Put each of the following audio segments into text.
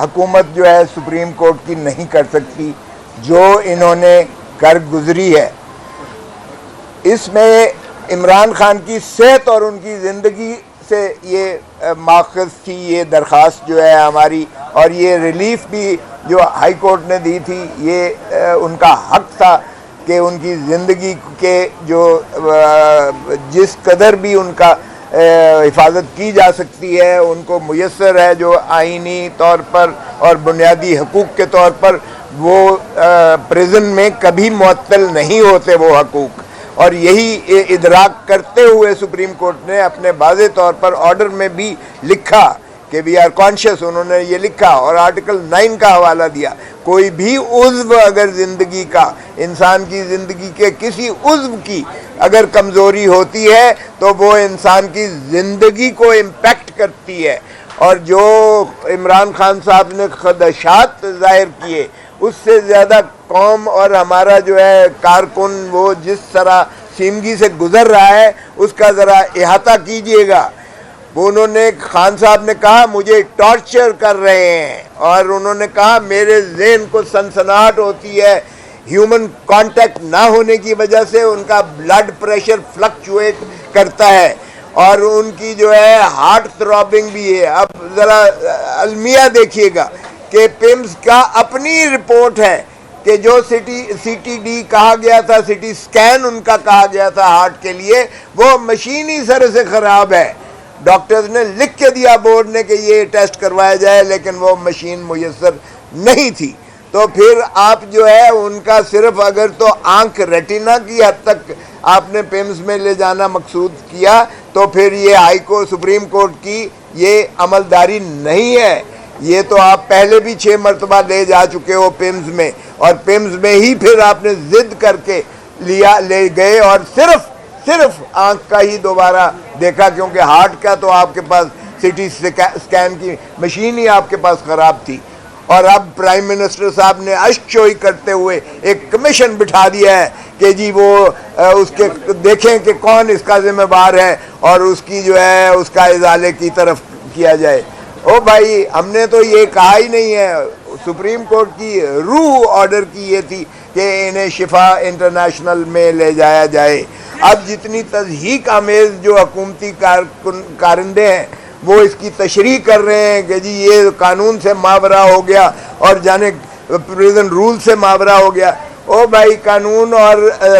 حکومت جو ہے سپریم کورٹ کی نہیں کر سکتی جو انہوں نے کر گزری ہے. اس میں عمران خان کی صحت اور ان کی زندگی سے یہ ماخذ تھی یہ درخواست جو ہے ہماری, اور یہ ریلیف بھی جو ہائی کورٹ نے دی تھی یہ ان کا حق تھا کہ ان کی زندگی کے جو جس قدر بھی ان کا حفاظت کی جا سکتی ہے ان کو میسر ہے, جو آئینی طور پر اور بنیادی حقوق کے طور پر وہ پریزن میں کبھی معطل نہیں ہوتے وہ حقوق. اور یہی ادراک کرتے ہوئے سپریم کورٹ نے اپنے واضح طور پر آرڈر میں بھی لکھا کہ وی آر کانشیس, انہوں نے یہ لکھا اور آرٹیکل 9 کا حوالہ دیا. کوئی بھی عضو اگر زندگی کا, انسان کی زندگی کے کسی عضو کی اگر کمزوری ہوتی ہے تو وہ انسان کی زندگی کو امپیکٹ کرتی ہے. اور جو عمران خان صاحب نے خدشات ظاہر کیے اس سے زیادہ قوم اور ہمارا جو ہے کارکن وہ جس طرح سیمگی سے گزر رہا ہے اس کا ذرا احاطہ کیجئے گا. انہوں نے, خان صاحب نے کہا مجھے ٹارچر کر رہے ہیں, اور انہوں نے کہا میرے ذہن کو سنسناہٹ ہوتی ہے ہیومن کانٹیکٹ نہ ہونے کی وجہ سے, ان کا بلڈ پریشر فلکچویٹ کرتا ہے اور ان کی جو ہے ہارٹ تھرابنگ بھی ہے. اب ذرا المیہ دیکھیے گا کہ پیمز کا اپنی رپورٹ ہے کہ جو سی ٹی ڈی کہا گیا تھا, سی ٹی سکین ان کا کہا گیا تھا ہارٹ کے لیے, وہ مشین ہی سر سے خراب ہے. ڈاکٹرز نے لکھ کے دیا بورڈ نے کہ یہ ٹیسٹ کروایا جائے, لیکن وہ مشین میسر نہیں تھی. تو پھر آپ جو ہے ان کا صرف اگر تو آنکھ ریٹینا کی حد تک آپ نے پیمز میں لے جانا مقصود کیا تو پھر یہ ہائی کورٹ, سپریم کورٹ کی یہ عملداری نہیں ہے. یہ تو آپ پہلے بھی 6 مرتبہ لے جا چکے ہو پیمز میں, اور پیمز میں ہی پھر آپ نے ضد کر کے لے گئے اور صرف آنکھ کا ہی دوبارہ دیکھا, کیونکہ ہارٹ کا تو آپ کے پاس سی ٹی سکین کی مشین ہی آپ کے پاس خراب تھی. اور اب پرائم منسٹر صاحب نے اشچوئی کرتے ہوئے ایک کمیشن بٹھا دیا ہے کہ جی وہ اس کے دیکھیں کہ کون اس کا ذمہ دار ہے اور اس کی جو ہے اس کا ازالے کی طرف کیا جائے. او بھائی, ہم نے تو یہ کہا ہی نہیں ہے. سپریم کورٹ کی روح آرڈر کی یہ تھی کہ انہیں شفا انٹرنیشنل میں لے جایا جائے. اب جتنی تضحیک آمیز جو حکومتی کارندے ہیں وہ اس کی تشریح کر رہے ہیں کہ جی یہ قانون سے ماورا ہو گیا اور جانے پریزن رول سے ماورا ہو گیا. او بھائی, قانون اور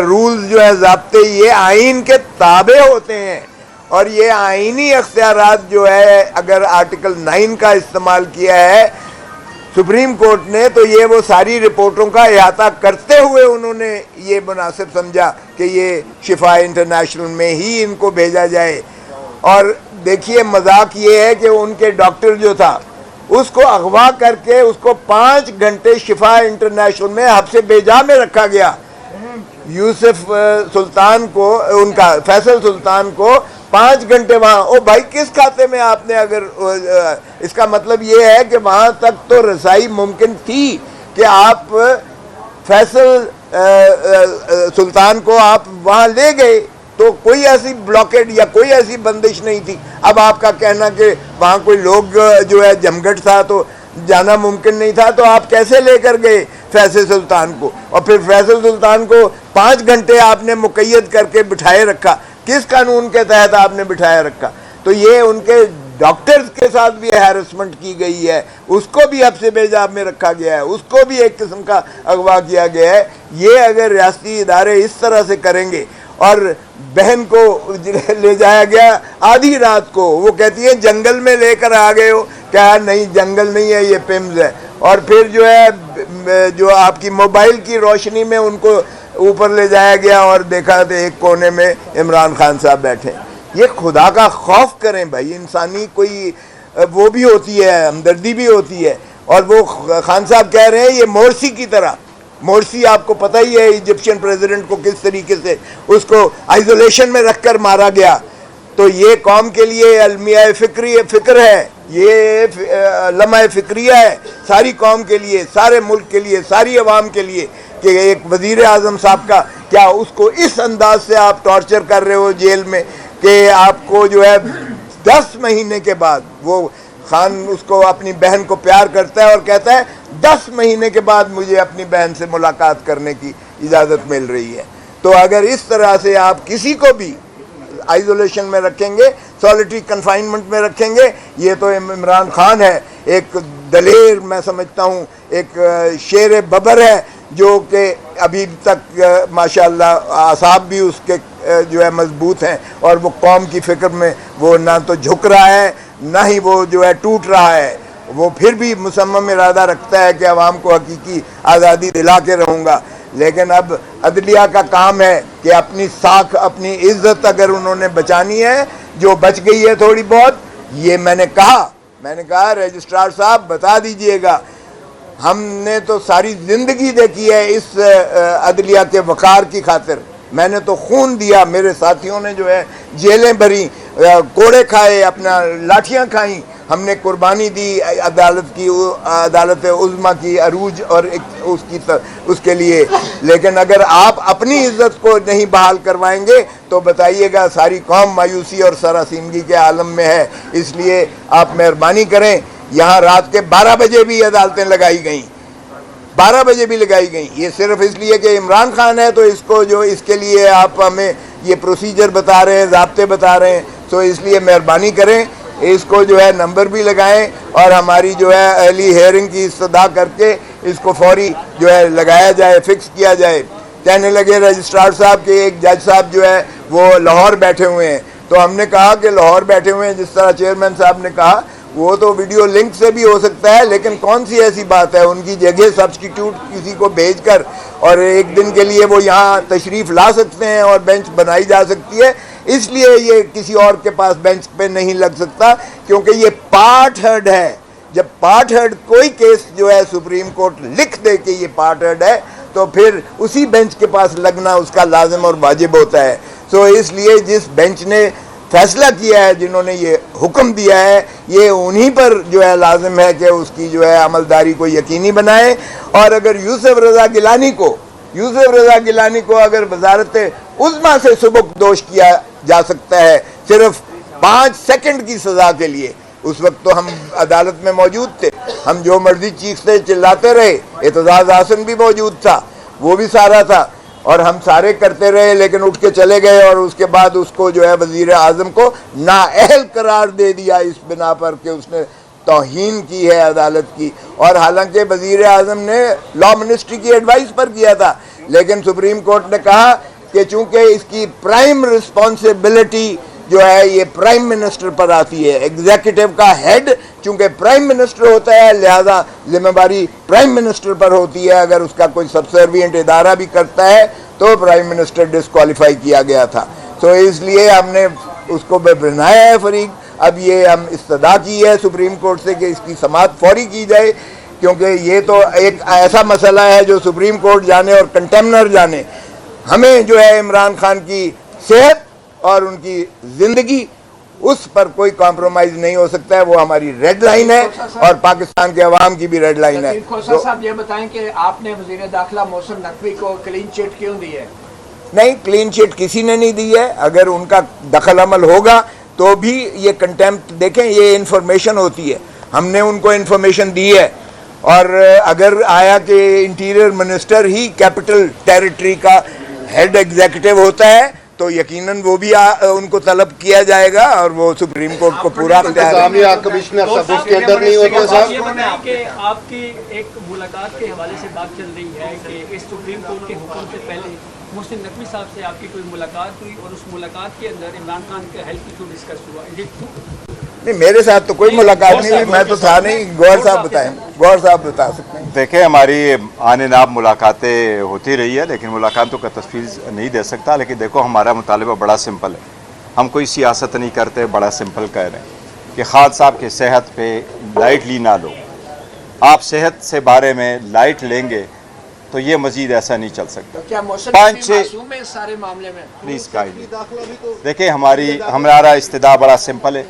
رولز جو ہے ضابطے یہ آئین کے تابع ہوتے ہیں, اور یہ آئینی اختیارات جو ہے اگر آرٹیکل 9 کا استعمال کیا ہے سپریم کورٹ نے تو یہ وہ ساری رپورٹوں کا احاطہ کرتے ہوئے انہوں نے یہ مناسب سمجھا کہ یہ شفا انٹرنیشنل میں ہی ان کو بھیجا جائے. اور دیکھیے مذاق یہ ہے کہ ان کے ڈاکٹر جو تھا اس کو اغوا کر کے اس کو 5 گھنٹے شفا انٹرنیشنل میں حبس بیجا میں رکھا گیا. یوسف سلطان کو, ان کا فیصل سلطان کو 5 گھنٹے وہاں. او بھائی, کس کھاتے میں آپ نے, اگر اس کا مطلب یہ ہے کہ وہاں تک تو رسائی ممکن تھی کہ آپ فیصل سلطان کو آپ وہاں لے گئے تو کوئی ایسی بلاکیڈ یا کوئی ایسی بندش نہیں تھی. اب آپ کا کہنا کہ وہاں کوئی لوگ جو ہے جمگھٹ تھا تو جانا ممکن نہیں تھا, تو آپ کیسے لے کر گئے فیصل سلطان کو؟ اور پھر فیصل سلطان کو 5 گھنٹے آپ نے مقید کر کے بٹھائے رکھا, کس قانون کے تحت آپ نے بٹھائے رکھا؟ تو یہ ان کے ڈاکٹرز کے ساتھ بھی ہیرسمنٹ کی گئی ہے, اس کو بھی حبس بیجاب میں رکھا گیا ہے, اس کو بھی ایک قسم کا اغوا کیا گیا ہے. یہ اگر ریاستی ادارے اس طرح سے کریں گے, اور بہن کو لے جایا گیا آدھی رات کو, وہ کہتی ہے جنگل میں لے کر آ گئے ہو, کہا نہیں جنگل نہیں ہے یہ پیمز ہے. اور پھر جو ہے جو آپ کی موبائل کی روشنی میں ان کو اوپر لے جایا گیا اور دیکھا تو ایک کونے میں عمران خان صاحب بیٹھے. یہ خدا کا خوف کریں بھائی, انسانی کوئی وہ بھی ہوتی ہے, ہمدردی بھی ہوتی ہے. اور وہ خان صاحب کہہ رہے ہیں یہ مورسی کی طرح, مورسی آپ کو پتہ ہی ہے ایجپشین پریزیڈنٹ کو کس طریقے سے اس کو آئزولیشن میں رکھ کر مارا گیا. تو یہ قوم کے لیے المیہ فکر ہے, یہ لمحہ فکریہ ہے ساری قوم کے لیے, سارے ملک کے لیے, ساری عوام کے لیے, کہ ایک وزیر اعظم صاحب کا کیا اس کو اس انداز سے آپ ٹارچر کر رہے ہو جیل میں کہ آپ کو جو ہے 10 مہینے کے بعد وہ خان اس کو اپنی بہن کو پیار کرتا ہے اور کہتا ہے 10 مہینے کے بعد مجھے اپنی بہن سے ملاقات کرنے کی اجازت مل رہی ہے. تو اگر اس طرح سے آپ کسی کو بھی آئزولیشن میں رکھیں گے, سولیٹری کنفائنمنٹ میں رکھیں گے, یہ تو عمران خان ہے, ایک دلیر, میں سمجھتا ہوں ایک شیر ببر ہے, جو کہ ابھی تک ماشاءاللہ اعصاب بھی اس کے جو ہے مضبوط ہیں, اور وہ قوم کی فکر میں وہ نہ تو جھک رہا ہے نہ ہی وہ جو ہے ٹوٹ رہا ہے. وہ پھر بھی مصمم ارادہ رکھتا ہے کہ عوام کو حقیقی آزادی دلا کے رہوں گا. لیکن اب عدلیہ کا کام ہے کہ اپنی ساکھ, اپنی عزت اگر انہوں نے بچانی ہے, جو بچ گئی ہے تھوڑی بہت, یہ میں نے کہا رجسٹرار صاحب بتا دیجئے گا, ہم نے تو ساری زندگی دیکھی ہے اس عدلیہ کے وقار کی خاطر. میں نے تو خون دیا, میرے ساتھیوں نے جو ہے جیلیں بھری, کوڑے کھائے, اپنا لاٹھیاں کھائیں, ہم نے قربانی دی عدالت عظمیٰ کی عروج اور اس کے لیے. لیکن اگر آپ اپنی عزت کو نہیں بحال کروائیں گے تو بتائیے گا ساری قوم مایوسی اور سراسیمگی کے عالم میں ہے. اس لیے آپ مہربانی کریں, یہاں رات کے 12 بجے بھی عدالتیں لگائی گئیں, 12 بجے بھی لگائی گئیں. یہ صرف اس لیے کہ عمران خان ہے تو اس کو جو اس کے لیے آپ ہمیں یہ پروسیجر بتا رہے ہیں, ضابطے بتا رہے ہیں, تو اس لیے مہربانی کریں اس کو جو ہے نمبر بھی لگائیں اور ہماری جو ہے اہلی ہیئرنگ کی استدعا کر کے اس کو فوری جو ہے لگایا جائے, فکس کیا جائے. کہنے لگے رجسٹرار صاحب کہ ایک جج صاحب جو ہے وہ لاہور بیٹھے ہوئے ہیں, تو ہم نے کہا کہ لاہور بیٹھے ہوئے ہیں جس طرح چیئرمین صاحب نے کہا, وہ تو ویڈیو لنک سے بھی ہو سکتا ہے, لیکن کون سی ایسی بات ہے ان کی جگہ سبسٹیٹیوٹ کسی کو بھیج کر اور ایک دن کے لیے وہ یہاں تشریف لا سکتے ہیں اور بینچ بنائی جا سکتی ہے. اس لیے یہ کسی اور کے پاس بینچ پہ نہیں لگ سکتا, کیونکہ یہ پارٹ ہرڈ ہے. جب پارٹ ہرڈ کوئی کیس جو ہے سپریم کورٹ لکھ دے کہ یہ پارٹ ہرڈ ہے, تو پھر اسی بینچ کے پاس لگنا اس کا لازم اور واجب ہوتا ہے. سو اس لیے جس بینچ نے فیصلہ کیا ہے, جنہوں نے یہ حکم دیا ہے, یہ انہی پر جو ہے لازم ہے کہ اس کی جو ہے عملداری کو یقینی بنائیں. اور اگر یوسف رضا گیلانی کو اگر وزارت عظمیٰ سے سبکدوش کیا جا سکتا ہے صرف 5 سیکنڈ کی سزا کے لیے, اس وقت تو ہم عدالت میں موجود تھے, ہم جو مرضی چیختے چلاتے رہے, اعتزاز حسن بھی موجود تھا, وہ بھی سارا تھا, اور ہم سارے کرتے رہے, لیکن اٹھ کے چلے گئے اور اس کے بعد اس کو جو ہے وزیر اعظم کو نااہل قرار دے دیا اس بنا پر کہ اس نے توہین کی ہے عدالت کی. اور حالانکہ وزیر اعظم نے لا منسٹری کی ایڈوائس پر کیا تھا, لیکن سپریم کورٹ نے کہا کہ چونکہ اس کی پرائم رسپانسبلٹی جو ہے یہ پرائم منسٹر پر آتی ہے, ایگزیکٹو کا ہیڈ چونکہ پرائم منسٹر ہوتا ہے, لہذا ذمہ داری پرائم منسٹر پر ہوتی ہے. اگر اس کا کوئی سبسروینٹ ادارہ بھی کرتا ہے تو پرائم منسٹر ڈسکوالیفائی کیا گیا تھا. تو اس لیے ہم نے اس کو بنایا ہے فریق. اب یہ ہم استدعا کی ہے سپریم کورٹ سے کہ اس کی سماعت فوری کی جائے, کیونکہ یہ تو ایک ایسا مسئلہ ہے جو سپریم کورٹ جانے اور کنٹیمنر جانے. ہمیں جو ہے عمران خان کی صحت اور ان کی زندگی, اس پر کوئی کمپرومائز نہیں ہو سکتا ہے. وہ ہماری ریڈ لائن ہے اور پاکستان کے عوام کی بھی ریڈ لائن ہے. کھوسا صاحب یہ بتائیں کہ آپ نے وزیر داخلہ محسن نقوی کو کلین چٹ کیوں دی ہے؟ نہیں, کلین چٹ کسی نے نہیں دی ہے. اگر ان کا دخل عمل ہوگا تو بھی یہ کنٹیمپٹ, دیکھیں یہ انفارمیشن ہوتی ہے, ہم نے ان کو انفارمیشن دی ہے, اور اگر آیا کہ انٹیریئر منسٹر ہی کیپٹل ٹیریٹری کا ہیڈ ایگزیکٹو ہوتا ہے تو یقیناً وہ بھی ان کو طلب کیا جائے گا, اور وہ سپریم کورٹ کو پورا انتظامیہ کمشنر سب اس کے اندر نہیں ہوتے صاحب. یہ بتائیں کہ آپ کی ایک ملاقات کے حوالے سے بات چل رہی ہے کہ اس سپریم کورٹ کے حکم سے پہلے محسن نقوی صاحب سے آپ کی کوئی ملاقات ہوئی, اور اس ملاقات کے اندر عمران خان کے ہیلتھ ایشو ڈسکس ہوا. نہیں, میرے ساتھ تو کوئی ملاقات نہیں ہوئی, میں تو تھا نہیں. گوہر صاحب بتائیں, گوہر صاحب بتا سکتے ہیں. دیکھیں ہماری آنے ناب ملاقاتیں ہوتی رہی ہے, لیکن ملاقاتوں کا تفصیل نہیں دے سکتا. لیکن دیکھو ہمارا مطالبہ بڑا سمپل ہے, ہم کوئی سیاست نہیں کرتے, بڑا سمپل کہہ رہے ہیں کہ خالد صاحب کی صحت پہ لائٹلی نہ لو. آپ صحت سے بارے میں لائٹ لیں گے تو یہ مزید ایسا نہیں چل سکتا. کیا محسن نقوی معصوم ہے اس سارے معاملے میں؟ پلیز دیکھیں ہمارا استدعا بڑا سمپل ہے.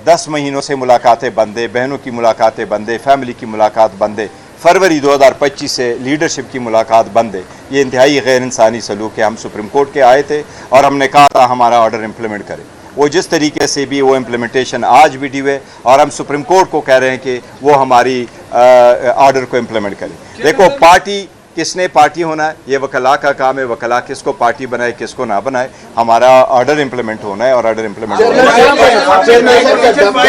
10 مہینوں سے ملاقاتیں بندے, بہنوں کی ملاقاتیں بندے, فیملی کی ملاقات بندے, فروری 2025 سے لیڈرشپ کی ملاقات بندے. یہ انتہائی غیر انسانی سلوک ہے. ہم سپریم کورٹ کے آئے تھے اور ہم نے کہا تھا ہمارا آرڈر امپلیمنٹ کرے. وہ جس طریقے سے بھی وہ امپلیمنٹیشن آج بھی ڈی ہوئے اور ہم سپریم کورٹ کو کہہ رہے ہیں کہ وہ ہماری آرڈر کو امپلیمنٹ کرے. دیکھو پارٹی کس نے پارٹی ہونا ہے یہ وکلاء کا کام ہے, وکلاء کس کو پارٹی بنائے کس کو نہ بنائے, ہمارا آرڈر امپلیمنٹ ہونا ہے اور آرڈر امپلیمنٹ ہونا ہے.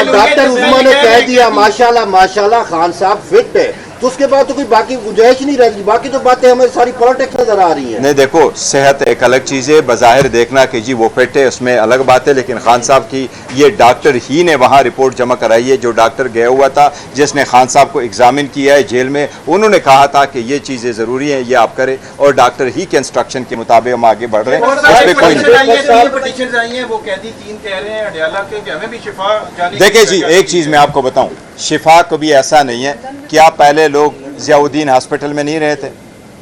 ڈاکٹر عثمان نے کہہ دیا ماشاءاللہ ماشاءاللہ خان صاحب فٹ ہے, تو اس کے بعد تو کوئی باقی گنجائش نہیں رہتی, باقی تو باتیں ہمیں ساری پالیٹکس نظر آ رہی ہیں. نہیں دیکھو صحت ایک الگ چیز ہے, بظاہر دیکھنا کہ جی وہ فٹ ہے اس میں الگ بات ہے, لیکن خان صاحب کی یہ ڈاکٹر ہی نے وہاں رپورٹ جمع کرائی ہے, جو ڈاکٹر گیا ہوا تھا جس نے خان صاحب کو ایگزامن کیا ہے جیل میں, انہوں نے کہا تھا کہ یہ چیزیں ضروری ہیں یہ آپ کریں, اور ڈاکٹر ہی کے انسٹرکشن کے مطابق ہم آگے بڑھ رہے ہیں. اس پہ کوئی نہیں. دیکھیں جی ایک چیز میں آپ کو بتاؤں, شفا کو بھی ایسا نہیں ہے. کیا پہلے لوگ ضیاء الدین ہاسپٹل میں نہیں رہے تھے؟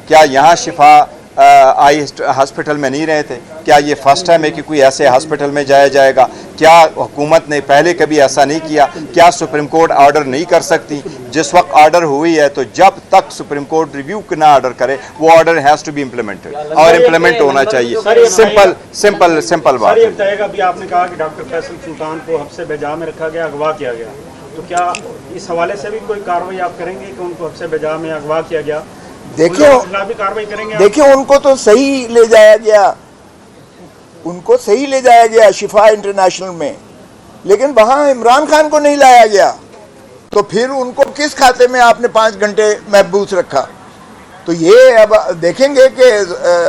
کیا یہاں شفا آئی ہاسپٹل میں نہیں رہے تھے؟ کیا یہ فرسٹ ٹائم ہے کہ کوئی ایسے ہاسپٹل میں جایا جائے گا؟ کیا حکومت نے پہلے کبھی ایسا نہیں کیا؟ کیا سپریم کورٹ آرڈر نہیں کر سکتی؟ جس وقت آرڈر ہوئی ہے تو جب تک سپریم کورٹ ریویو نہ آرڈر کرے وہ order has to be implemented, اور امپلیمنٹ ہونا چاہیے. سمپل بات. ابھی آپ نے کہا کہ ڈاکٹر فیصل سلطان کو حبس بجا میں رکھا گیا, اغوا کیا گیا, تو کیا اس حوالے سے بھی کوئی کارروائی آپ کریں گے کہ ان کو حبس بجا میں اغوا کیا گیا؟ دیکھیں ان کو تو صحیح لے جایا گیا, ان کو صحیح لے جایا گیا شفا انٹرنیشنل میں, لیکن وہاں عمران خان کو نہیں لایا گیا, تو پھر ان کو کس کھاتے میں آپ نے 5 گھنٹے محبوس رکھا؟ تو یہ اب دیکھیں گے کہ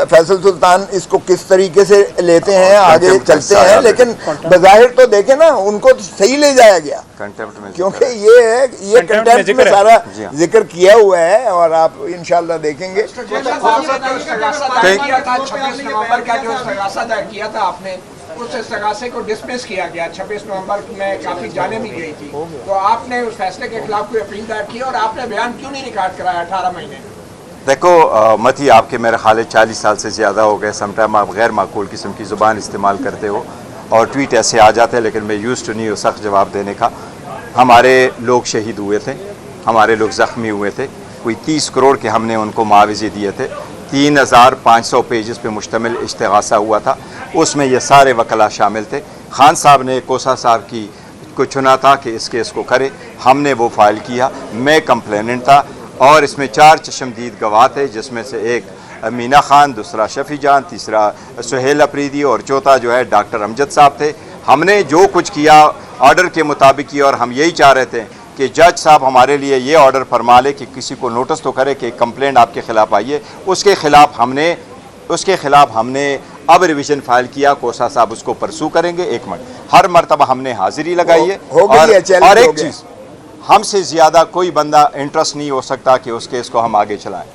فیصل سلطان اس کو کس طریقے سے لیتے ہیں, آگے چلتے ہیں, لیکن بظاہر تو دیکھیں نا ان کو صحیح لے جایا گیا, کیونکہ یہ کنٹیمپٹ میں سارا ذکر کیا ہوا ہے, اور آپ انشاءاللہ دیکھیں گے. 26 نومبر کا جو استغاثہ دائر کیا تھا آپ نے, اس استغاثے کو ڈسمس کیا گیا. 26 نومبر میں کافی جانیں بھی گئی تھی, تو آپ نے اس فیصلے کے خلاف کوئی اپیل دائر کی, اور آپ نے بیان کیوں نہیں ریکارڈ کرایا 18 مہینے؟ دیکھو متی آپ کے میرے خیال 40 سال سے زیادہ ہو گئے, سم ٹائم آپ غیر معقول قسم کی زبان استعمال کرتے ہو اور ٹویٹ ایسے آ جاتے ہیں, لیکن میں یوز ٹو نہیں ہوں سخت جواب دینے کا. ہمارے لوگ شہید ہوئے تھے, ہمارے لوگ زخمی ہوئے تھے, کوئی 30 کروڑ کے ہم نے ان کو معاوضے دیے تھے. 3500 پیجز پہ مشتمل استغاثہ ہوا تھا, اس میں یہ سارے وکلاء شامل تھے. خان صاحب نے کوسا صاحب کی کو چنا تھا کہ اس کیس کو کرے, ہم نے وہ فائل کیا, میں کمپلیننٹ تھا, اور اس میں 4 چشمدید گواہ تھے, جس میں سے ایک مینا خان, دوسرا شفیع جان, تیسرا سہیل اپریدی, اور چوتھا جو ہے ڈاکٹر امجد صاحب تھے. ہم نے جو کچھ کیا آرڈر کے مطابق کیا, اور ہم یہی چاہ رہے تھے کہ جج صاحب ہمارے لیے یہ آرڈر فرما لے کہ کسی کو نوٹس تو کرے کہ کمپلینٹ آپ کے خلاف آئی ہے. اس کے خلاف ہم نے اب ریویژن فائل کیا. کوسا صاحب اس کو پرسو کریں گے. 1 منٹ, ہر مرتبہ ہم نے حاضری لگائی ہے, اور ایک چیز, ہم سے زیادہ کوئی بندہ انٹرسٹ نہیں ہو سکتا کہ اس کیس کو ہم آگے چلائیں.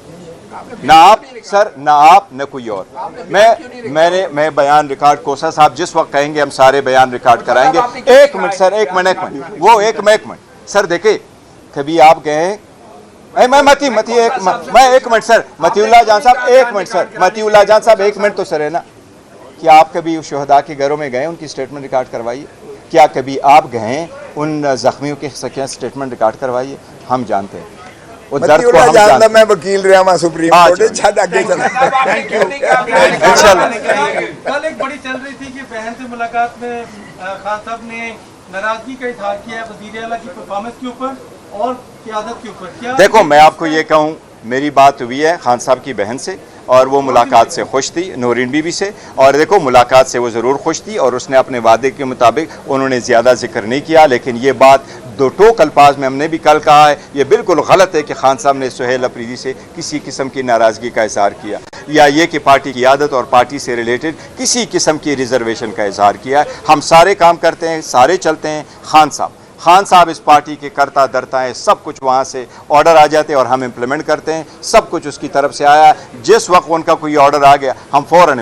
نہ آپ سر, نہ آپ, نہ کوئی اور. میں بیان ریکارڈ کوسا صاحب جس وقت کہیں گے ہم سارے بیان ریکارڈ کرائیں گے. 1 منٹ سر, 1 منٹ وہ 1 منٹ سر. دیکھیں کبھی آپ گئے ہیں, میں ایک منٹ سر, متی اللہ جان صاحب 1 منٹ سر, متی اللہ جان صاحب 1 منٹ تو سر ہے نا. کیا آپ کبھی شہداء کے گھروں میں گئے, ان کی اسٹیٹمنٹ ریکارڈ کروائی؟ کیا کبھی آپ گئے ان زخمیوں کے اسٹیٹمنٹ ریکارڈ کروائی؟ ہم جانتے ہیں وہ درد کو, ہم جانتے ہیں. میں وکیل رہا ہوں سپریم کورٹ. کل ایک بڑی چل رہی تھی کہ بہن سے ملاقات میں خان صاحب نے ناراضگی کا اظہار کیا ہے وزیر اعلیٰ کی پرفارمنس کے اوپر اور قیادت کے اوپر. دیکھو میں آپ کو یہ کہوں, میری بات ہوئی ہے خان صاحب کی بہن سے, اور وہ ملاقات سے خوش تھی, نورین بی بی سے, اور دیکھو ملاقات سے وہ ضرور خوش تھی, اور اس نے اپنے وعدے کے مطابق انہوں نے زیادہ ذکر نہیں کیا. لیکن یہ بات 2 ٹوک الفاظ میں ہم نے بھی کل کہا ہے, یہ بالکل غلط ہے کہ خان صاحب نے سہیل اپریدی سے کسی قسم کی ناراضگی کا اظہار کیا, یا یہ کہ پارٹی کی عادت اور پارٹی سے ریلیٹڈ کسی قسم کی ریزرویشن کا اظہار کیا ہے. ہم سارے کام کرتے ہیں, سارے چلتے ہیں. خان صاحب اس پارٹی کے کرتا درتا ہیں, سب کچھ وہاں سے آرڈر آ جاتے ہیں اور ہم امپلیمنٹ کرتے ہیں. سب کچھ اس کی طرف سے آیا, جس وقت ان کا کوئی آرڈر آ گیا ہم فوراً